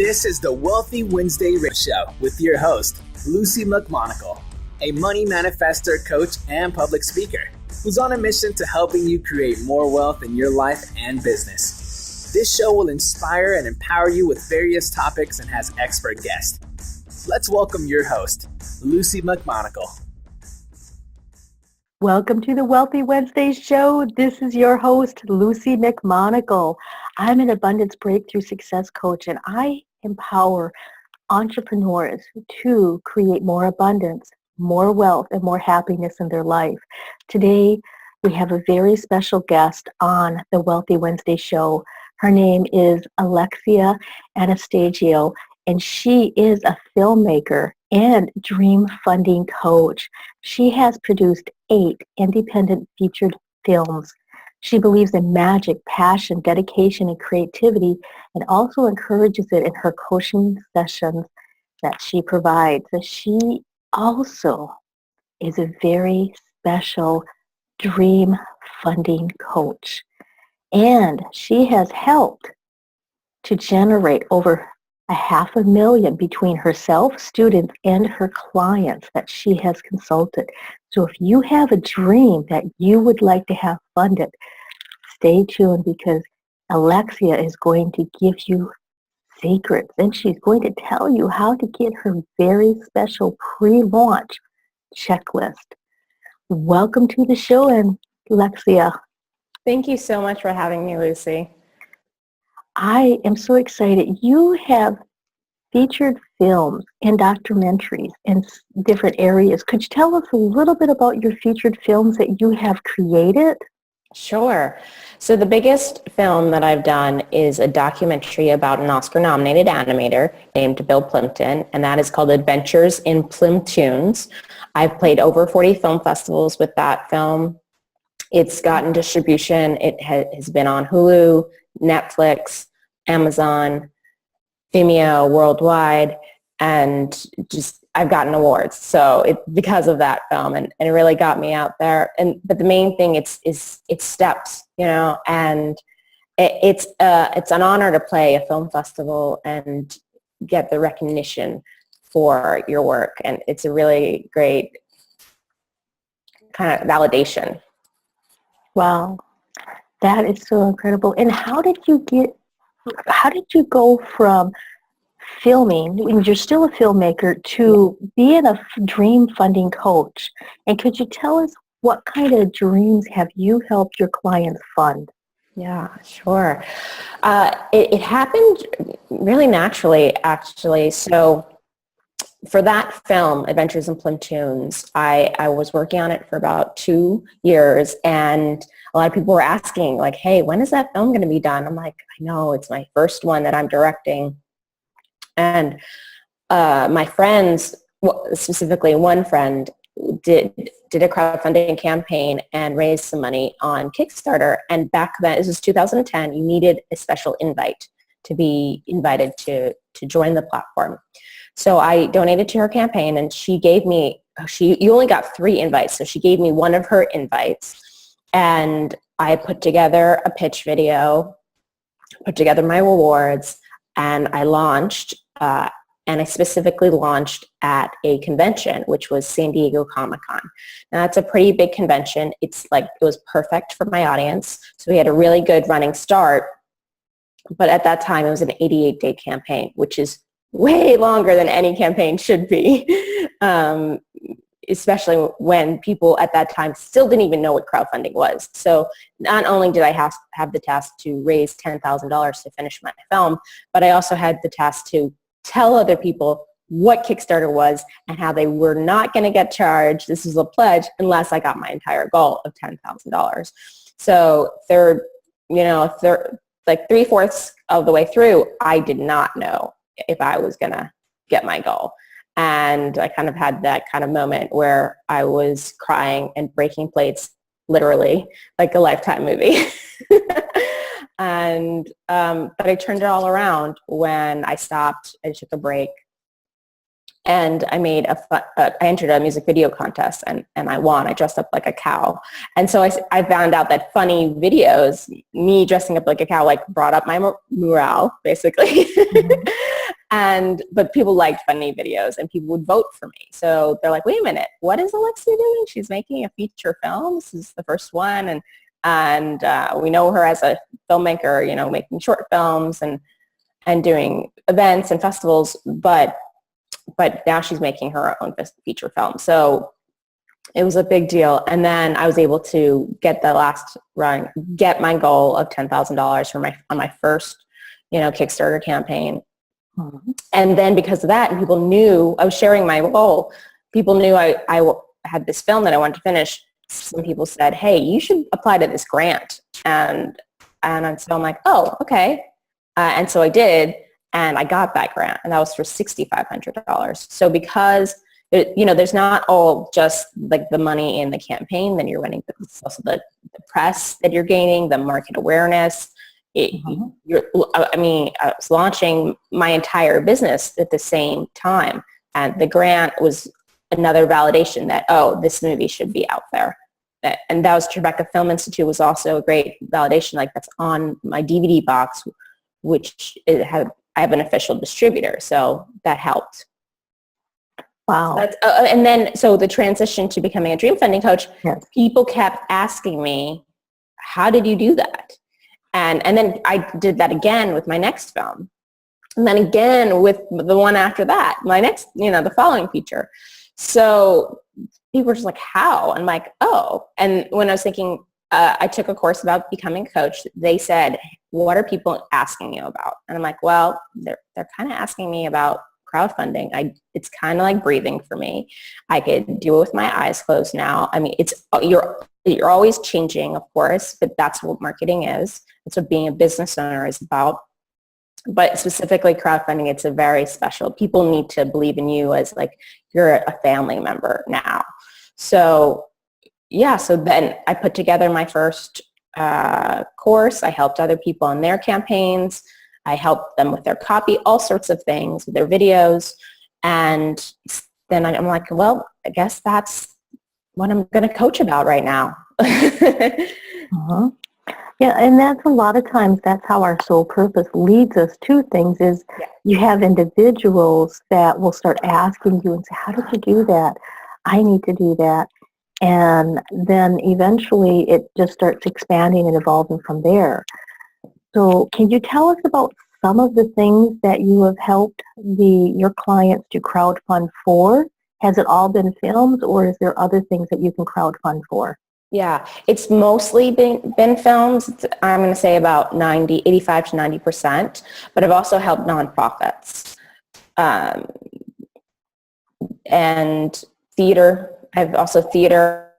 This is the Wealthy Wednesday Show with your host, Lucy McMonagle, a money manifestor, coach, and public speaker who's on a mission to helping you create more wealth in your life and business. This show will inspire and empower you with various topics and has expert guests. Let's welcome your host, Lucy McMonagle. Welcome to the Wealthy Wednesday Show. This is your host, Lucy McMonagle. I'm an abundance breakthrough success coach, and I empower entrepreneurs to create more abundance, more wealth, and more happiness in their life. Today, we have a very special guest on the Wealthy Wednesday Show. Her name is Alexia Anastasio, and she is a filmmaker and dream funding coach. She has produced 8 independent featured films. She believes in magic, passion, dedication, and creativity, and also encourages it in her coaching sessions that she provides. So she also is a very special dream funding coach. And she has helped to generate over $500,000 between herself, students, and her clients that she has consulted. So if you have a dream that you would like to have funded, stay tuned because Alexia is going to give you secrets and she's going to tell you how to get her very special pre-launch checklist. Welcome to the show, and Alexia. Thank you so much for having me, Lucy. I am so excited. You have featured films and documentaries in different areas. Could you tell us a little bit about your featured films that you have created? Sure. So the biggest film that I've done is a documentary about an Oscar-nominated animator named Bill Plympton, and that is called Adventures in Plymptoons. I've played over 40 film festivals with that film. It's gotten distribution. It has been on Hulu, Netflix, Amazon, Vimeo, worldwide, and just I've gotten awards. So because of that film, and it really got me out there. But the main thing it's steps, and it's an honor to play a film festival and get the recognition for your work, and it's a really great kind of validation. Wow. That is so incredible. And how did you go from filming, when you're still a filmmaker, to being a dream funding coach? And could you tell us what kind of dreams have you helped your clients fund? Yeah, sure. It happened really naturally, actually. So for that film, Adventures in Plymptoons, I was working on it for about 2 years, and a lot of people were asking, like, hey, when is that film going to be done? I'm like, I know, it's my first one that I'm directing. And my friends, specifically one friend, did a crowdfunding campaign and raised some money on Kickstarter. And back then, this was 2010, you needed a special invite to be invited to join the platform. So I donated to her campaign, and she gave me, you only got 3 invites, so she gave me one of her invites. And I put together a pitch video, put together my rewards, and I launched, and I specifically launched at a convention, which was San Diego Comic-Con. Now, that's a pretty big convention. It was perfect for my audience, so we had a really good running start. But at that time, it was an 88-day campaign, which is way longer than any campaign should be, especially when people at that time still didn't even know what crowdfunding was. So not only did I have the task to raise $10,000 to finish my film, but I also had the task to tell other people what Kickstarter was and how they were not going to get charged. This is a pledge unless I got my entire goal of $10,000. So like 3/4 of the way through, I did not know if I was going to get my goal. And I kind of had that kind of moment where I was crying and breaking plates, literally, like a Lifetime movie. But I turned it all around when I stopped, I took a break, and I made I entered a music video contest, and I won. I dressed up like a cow. And so I found out that funny videos, me dressing up like a cow, like brought up my morale, basically. Mm-hmm. But people liked funny videos and people would vote for me. So they're like, wait a minute, what is Alexia doing? She's making a feature film. This is the first one. And we know her as a filmmaker, you know, making short films and doing events and festivals, but now she's making her own feature film. So it was a big deal. And then I was able to get the last run, get my goal of $10,000 on my first, you know, Kickstarter campaign. Mm-hmm. And then because of that, and people knew I was sharing my goal, people knew I had this film that I wanted to finish. Some people said, hey, you should apply to this grant. And so I'm like, oh, okay. And so I did, and I got that grant, and that was for $6,500. So because, you know, there's not all just like the money in the campaign that you're winning, but it's also the press that you're gaining, the market awareness. I was launching my entire business at the same time, and the grant was another validation that, oh, this movie should be out there. And that was Tribeca Film Institute was also a great validation, like that's on my DVD box, which I have an official distributor, so that helped. Wow. And then, so the transition to becoming a dream funding coach, yes. People kept asking me, how did you do that? And then I did that again with my next film. And then again with the one after that, my next, you know, the following feature. So people were just like, how? I'm like, oh. And when I was thinking, I took a course about becoming a coach. They said, what are people asking you about? And I'm like, well, they're kind of asking me about crowdfunding. It's kind of like breathing for me. I could do it with my eyes closed now. I mean, you're always changing, of course, but that's what marketing is. That's what being a business owner is about. But specifically crowdfunding, it's a very special. People need to believe in you as like you're a family member now. So yeah, so then I put together my first course. I helped other people on their campaigns. I helped them with their copy, all sorts of things, with their videos. And then I'm like, well, I guess that's what I'm going to coach about right now. Uh-huh. Yeah, and that's a lot of times that's how our soul purpose leads us to things is you have individuals that will start asking you and say, how did you do that? I need to do that. And then eventually it just starts expanding and evolving from there. So can you tell us about some of the things that you have helped your clients to crowdfund for? Has it all been films, or is there other things that you can crowdfund for? Yeah, it's mostly been films. I'm going to say about 85 to 90%, but I've also helped nonprofits and theater. I've also theater.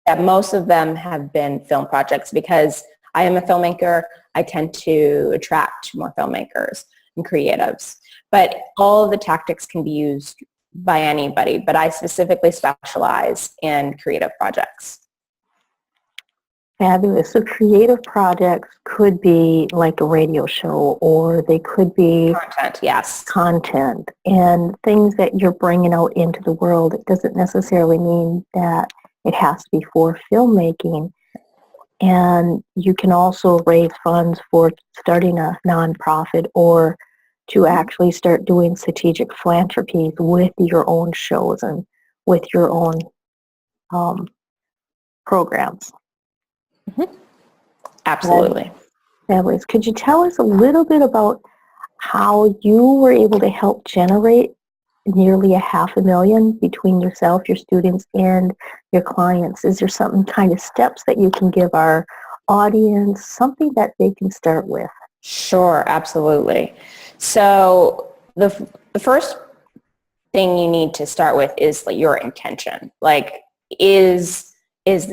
Yeah, most of them have been film projects because I am a filmmaker. I tend to attract more filmmakers and creatives, but all of the tactics can be used by anybody, but I specifically specialize in creative projects. Fabulous. So creative projects could be like a radio show, or they could be content, yes. Content and things that you're bringing out into the world. It doesn't necessarily mean that it has to be for filmmaking. And you can also raise funds for starting a nonprofit or to actually start doing strategic philanthropies with your own shows and with your own programs. Mm-hmm. Absolutely. Fabulous. Could you tell us a little bit about how you were able to help generate nearly $500,000 between yourself, your students, and your clients? Is there some kind of steps that you can give our audience, something that they can start with? Sure, absolutely. So the first thing you need to start with is like your intention. Like, is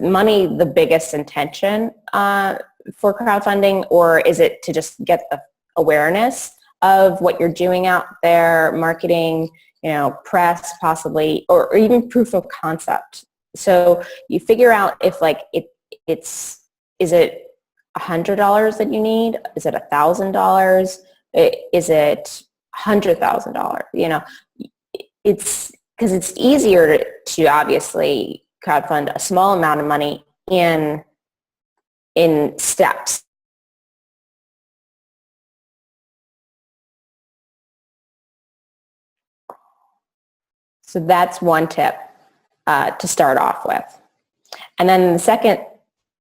money the biggest intention for crowdfunding, or is it to just get the awareness of what you're doing out there, marketing, press possibly, or even proof of concept? So you figure out if like is it $100 that you need? Is it $1,000? Is it $100,000? It's because it's easier to obviously crowdfund a small amount of money in steps. So that's one tip to start off with. And then the second,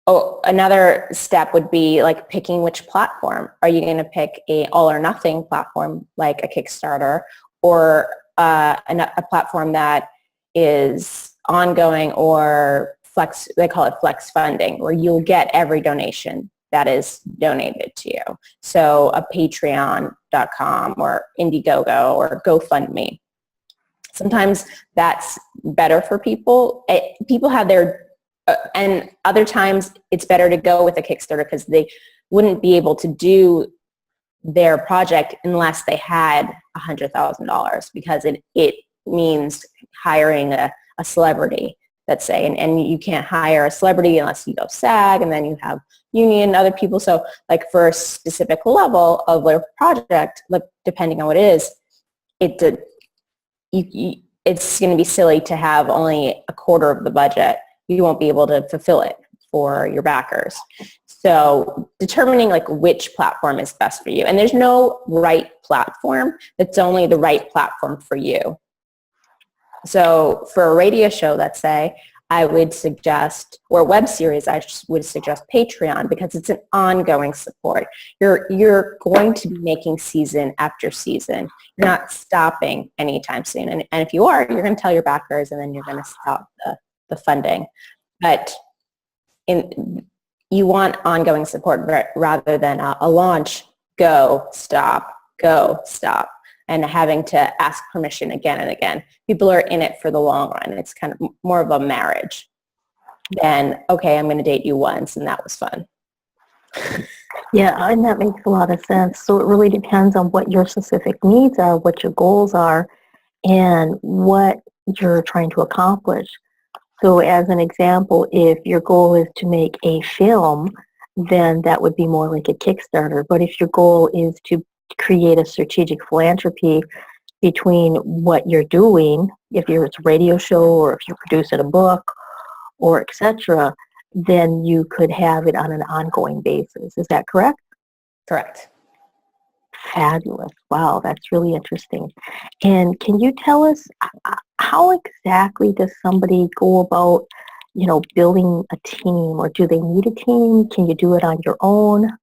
another step would be like picking which platform. Are you going to pick a all or nothing platform like a Kickstarter, or a platform that is ongoing or flex, they call it flex funding, where you'll get every donation that is donated to you. So a patreon.com or Indiegogo or GoFundMe. Sometimes that's better for people. People have their, and other times it's better to go with a Kickstarter because they wouldn't be able to do their project unless they had $100,000, because it means hiring a celebrity, let's say, and you can't hire a celebrity unless you go SAG, and then you have union, other people. So like for a specific level of their project, like depending on what it is, it's going to be silly to have only a quarter of the budget. You won't be able to fulfill it for your backers. So determining like which platform is best for you. And there's no right platform. It's only the right platform for you. So for a radio show, let's say, I would suggest, or a web series, I would suggest Patreon, because it's an ongoing support. You're going to be making season after season. You're not stopping anytime soon. And if you are, you're going to tell your backers, and then you're going to stop the funding. But you want ongoing support rather than a launch, go, stop, and having to ask permission again and again. People are in it for the long run. It's kind of more of a marriage than, okay, I'm going to date you once and that was fun. Yeah, and that makes a lot of sense. So it really depends on what your specific needs are, what your goals are, and what you're trying to accomplish. So as an example, if your goal is to make a film, then that would be more like a Kickstarter. But if your goal is to create a strategic philanthropy between what you're doing, if it's a radio show or if you're producing a book or etc., then you could have it on an ongoing basis. Is that correct? Correct. Fabulous. Wow, that's really interesting. And can you tell us how exactly does somebody go about, building a team, or do they need a team? Can you do it on your own?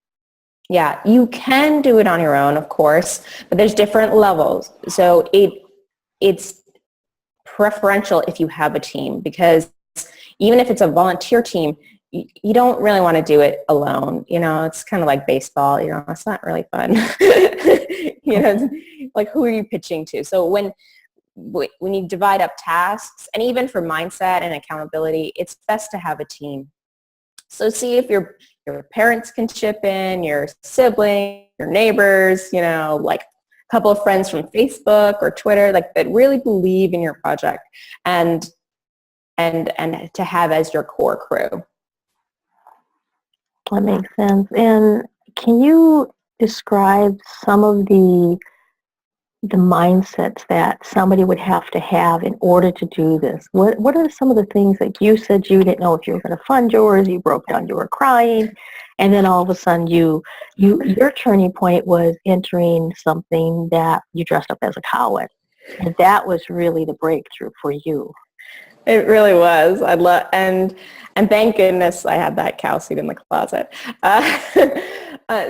Yeah, you can do it on your own, of course, but there's different levels. So it's preferential if you have a team, because even if it's a volunteer team, you don't really want to do it alone. It's kind of like baseball, it's not really fun. Like who are you pitching to? So when you divide up tasks, and even for mindset and accountability, it's best to have a team. So see if your parents can chip in, your siblings, your neighbors, like a couple of friends from Facebook or Twitter, like that really believe in your project, and to have as your core crew. That makes sense. And can you describe some of the mindsets that somebody would have to have in order to do this? What are some of the things that you said you didn't know if you were going to fund yours, you broke down, you were crying, and then all of a sudden your turning point was entering something that you dressed up as a cow in. And that was really the breakthrough for you. It really was. And thank goodness I had that cow seat in the closet.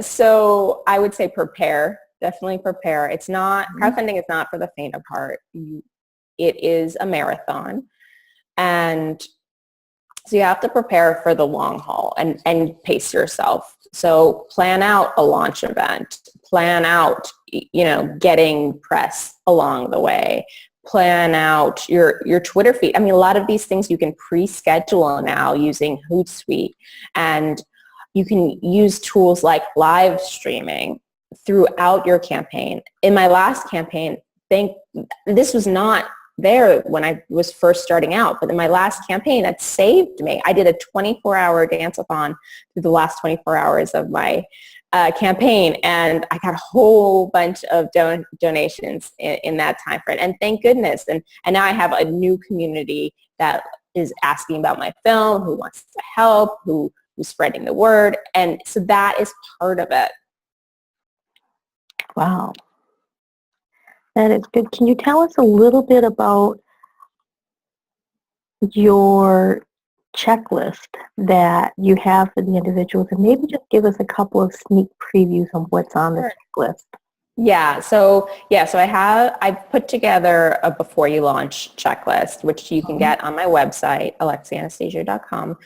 So I would say prepare. Definitely prepare. It's not, crowdfunding is not for the faint of heart. It is a marathon. And so you have to prepare for the long haul and pace yourself. So plan out a launch event. Plan out, getting press along the way. Plan out your Twitter feed. I mean, a lot of these things you can pre-schedule now using Hootsuite. And you can use tools like live streaming throughout your campaign. In my last campaign, this was not there when I was first starting out, but in my last campaign, that saved me. I did a 24-hour dance-a-thon through the last 24 hours of my campaign, and I got a whole bunch of donations in that time frame. And thank goodness. And now I have a new community that is asking about my film, who wants to help, who's spreading the word. And so that is part of it. Wow. That is good. Can you tell us a little bit about your checklist that you have for the individuals, and maybe just give us a couple of sneak previews on what's on the checklist. I've put together a before you launch checklist, which you can get on my website, alexiaanastasio.com.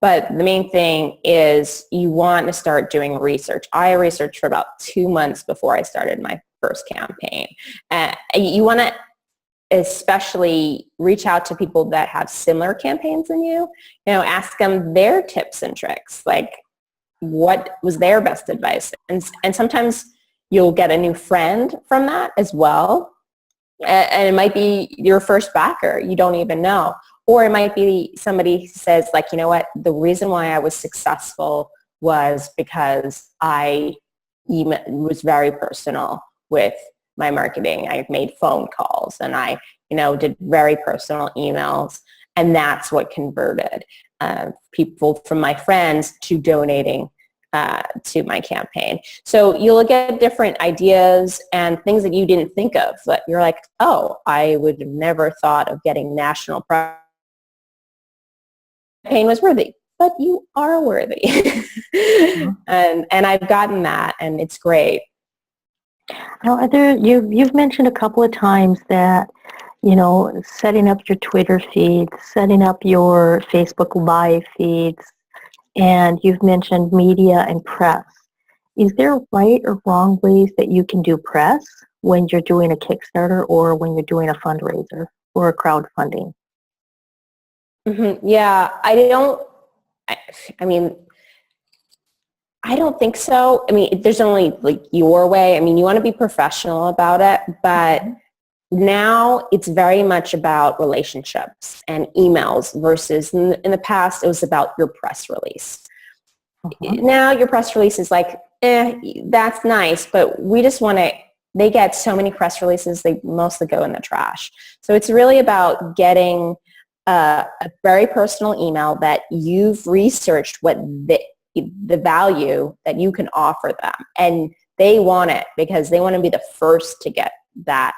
But the main thing is you want to start doing research. I researched for about 2 months before I started my first campaign. You want to especially reach out to people that have similar campaigns than you. Ask them their tips and tricks, like what was their best advice. And sometimes you'll get a new friend from that as well. And it might be your first backer. You don't even know. Or it might be somebody who says, like, you know what, the reason why I was successful was because I was very personal with my marketing. I made phone calls and I, did very personal emails. And that's what converted people from my friends to donating to my campaign. So you'll get different ideas and things that you didn't think of, that you're like, oh, I would have never thought of getting national campaign was worthy, but you are worthy. and I've gotten that, and it's great. Now, you've mentioned a couple of times that, setting up your Twitter feeds, setting up your Facebook Live feeds, and you've mentioned media and press. Is there right or wrong ways that you can do press when you're doing a Kickstarter or when you're doing a fundraiser or a crowdfunding? Yeah, I don't think so. There's only like your way. You want to be professional about it, but now it's very much about relationships and emails versus in the past it was about your press release. Now your press release is like, that's nice, but we just want to, they get so many press releases, they mostly go in the trash. So it's really about getting a very personal email that you've researched what the value that you can offer them, and they want it because they want to be the first to get that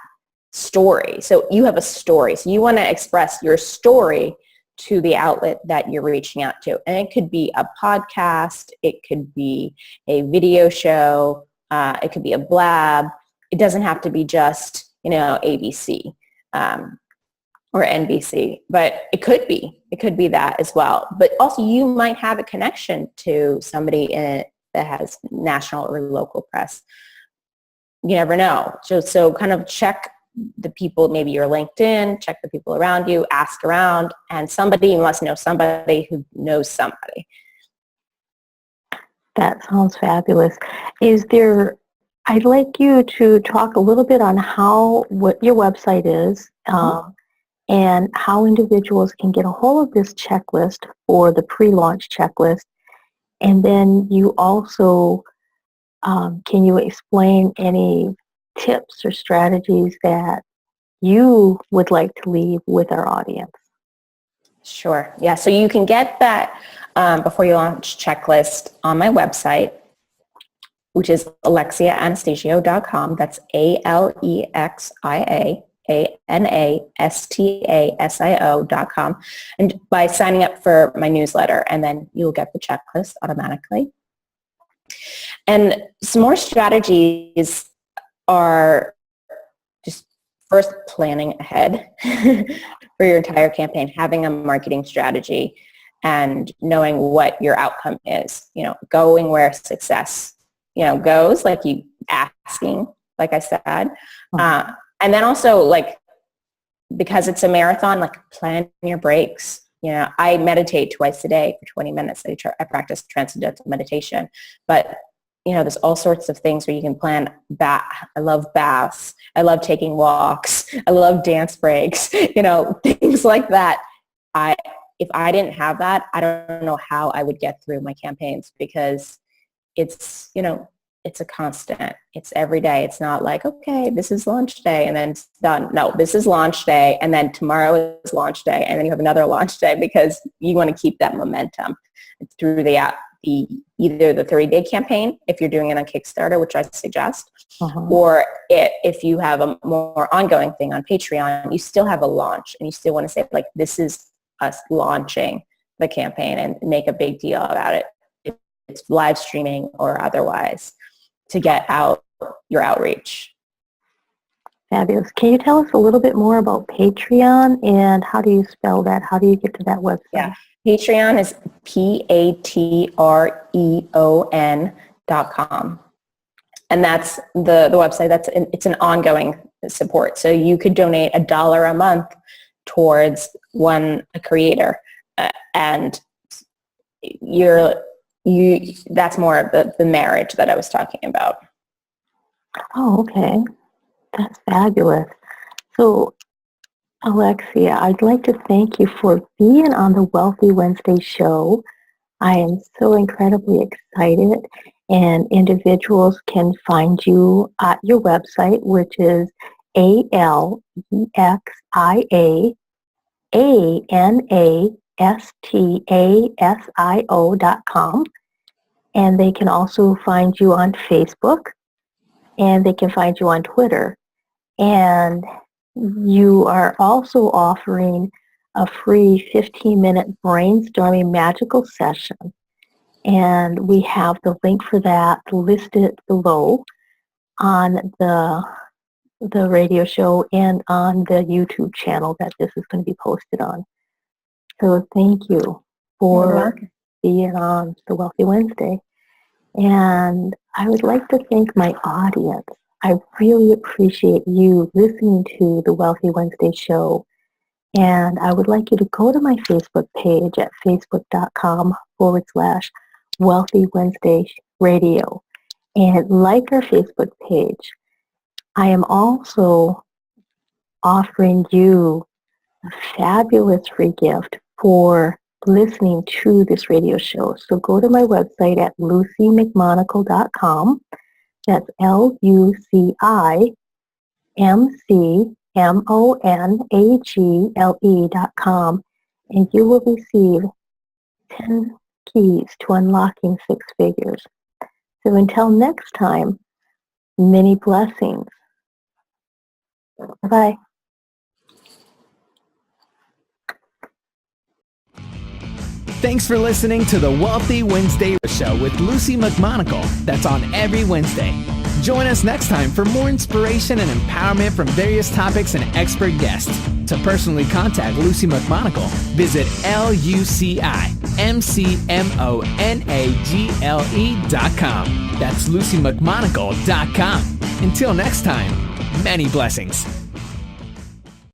story. So you have a story, so you want to express your story to the outlet that you're reaching out to, and it could be a podcast, it could be a video show, it could be a blab. It doesn't have to be just ABC or NBC, but it could be that as well. But also you might have a connection to somebody that has national or local press. You never know. So kind of check the people, maybe your LinkedIn, check the people around you, ask around, and you must know somebody who knows somebody. That sounds fabulous. I'd like you to talk a little bit on what your website is, and how individuals can get a hold of this checklist for the pre-launch checklist. And then you also, can you explain any tips or strategies that you would like to leave with our audience? Sure. Yeah. So you can get that before you launch checklist on my website, which is alexiaanastasio.com. That's ALEXIAANASTASIO.com. And by signing up for my newsletter, and then you'll get the checklist automatically. And some more strategies are just first planning ahead for your entire campaign, having a marketing strategy and knowing what your outcome is, going where success, goes, like you asking, like I said. And then also, like, because it's a marathon, like plan your breaks. I meditate twice a day for 20 minutes. I practice transcendental meditation, but there's all sorts of things where you can plan. I love baths. I love taking walks. I love dance breaks, things like that. If I didn't have that, I don't know how I would get through my campaigns, because it's, it's a constant. It's every day. It's not like, okay, this is launch day and then it's done. No, this is launch day, and then tomorrow is launch day, and then you have another launch day, because you want to keep that momentum through either the 30-day campaign, if you're doing it on Kickstarter, which I suggest, or if you have a more ongoing thing on Patreon, you still have a launch and you still want to say, like, this is us launching the campaign and make a big deal about it. If it's live streaming or otherwise, to get out your outreach. Fabulous. Can you tell us a little bit more about Patreon and how do you spell that? How do you get to that website? Yeah, Patreon is patreon.com. And that's the website. It's an ongoing support. So you could donate $1 a month towards a creator, and that's more of the marriage that I was talking about. Oh, okay. That's fabulous. So, Alexia, I'd like to thank you for being on the Wealthy Wednesday show. I am so incredibly excited, and individuals can find you at your website, which is AlexiAnastasio.com. And they can also find you on Facebook, and they can find you on Twitter. And you are also offering a free 15-minute brainstorming magical session. And we have the link for that listed below on the radio show and on the YouTube channel that this is going to be posted on. So thank you for being on the Wealthy Wednesday. And I would like to thank my audience. I really appreciate you listening to the Wealthy Wednesday show. And I would like you to go to my Facebook page at facebook.com/Wealthy Wednesday Radio and like our Facebook page. I am also offering you a fabulous free gift for listening to this radio show. So go to my website at lucymcmonagle.com. That's LucyMcmonagle.com, and you will receive 10 keys to unlocking 6 figures. So until next time, many blessings. Bye-bye. Thanks for listening to the Wealthy Wednesday show with Lucy McMonagle. That's on every Wednesday. Join us next time for more inspiration and empowerment from various topics and expert guests. To personally contact Lucy McMonagle, visit LucyMcmonagle.com. That's LucyMcMonagle.com. Until next time, many blessings.